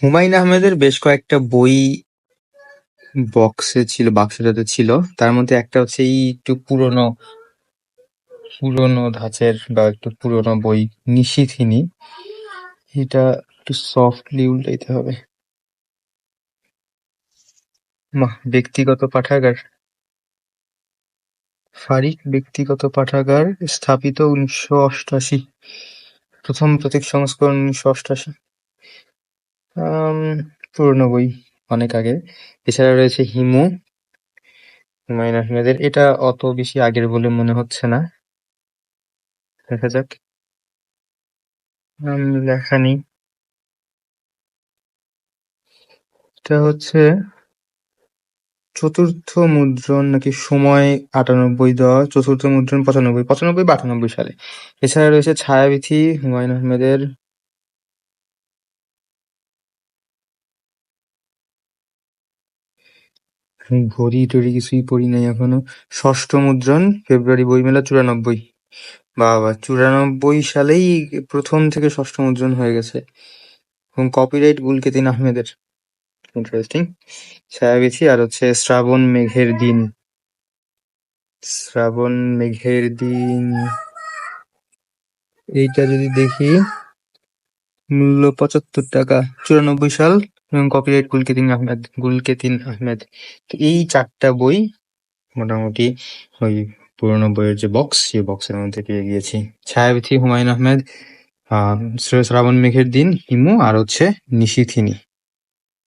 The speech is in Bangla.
হুমায়ুন আহমেদের বেশ কয়েকটা বই বাক্সটাতে ছিল। তার মধ্যে একটা হচ্ছে এই একটু পুরনো পুরনো ধাঁচের বা একটু পুরনো বই, নিশিথিনী। এটা একটু সফটলি উল্টাইতে হবে। ব্যক্তিগত পাঠাগার, ফারিক ব্যক্তিগত পাঠাগার, স্থাপিত 1988। প্রথম প্রতীক সংস্করণ 1988। আম, পুরনো বই, অনেক আগে। এছাড়া রয়েছে হিমু, হুমায়ুন আহমেদের। এটা অত বেশি আগের বলে মনে হচ্ছে না, দেখা যাক। লেখা নেই। এটা হচ্ছে চতুর্থ মুদ্রণ নাকি সময় 98 দেওয়া, চতুর্থ মুদ্রণ 95 বা 98 সালে। এছাড়া রয়েছে ছায়াবিথি, হুমায়ুন আহমেদের। ঘড়ি টড়ি কিছুই পড়ি নাই এখনো। ষষ্ঠ মুদ্রণ ফেব্রুয়ারি বইমেলা 94। বাবা, 94 সালেই প্রথম থেকে ষষ্ঠ মুদ্রণ হয়ে গেছে। এবং কপিরাইট গুলকেতিন আহমেদের। ইন্টারেস্টিং। ছায়াবিথি আর হচ্ছে শ্রাবণ মেঘের দিন। শ্রাবণ মেঘের দিন, এইটা যদি দেখি, মূল্য 75 টাকা, 94 সাল। এবং কপিরাইট গুলকেতিন আহমেদ। তো এই 4টা বই মোটামুটি ওই পুরোনো বইয়ের যে বক্স, সেই বক্সের মধ্যে পেয়ে গিয়েছি। ছায়াবিথি, হুমায়ুন আহমেদ, শ্রাবণ মেঘের দিন, হিমু আর হচ্ছে নিশিথিনী।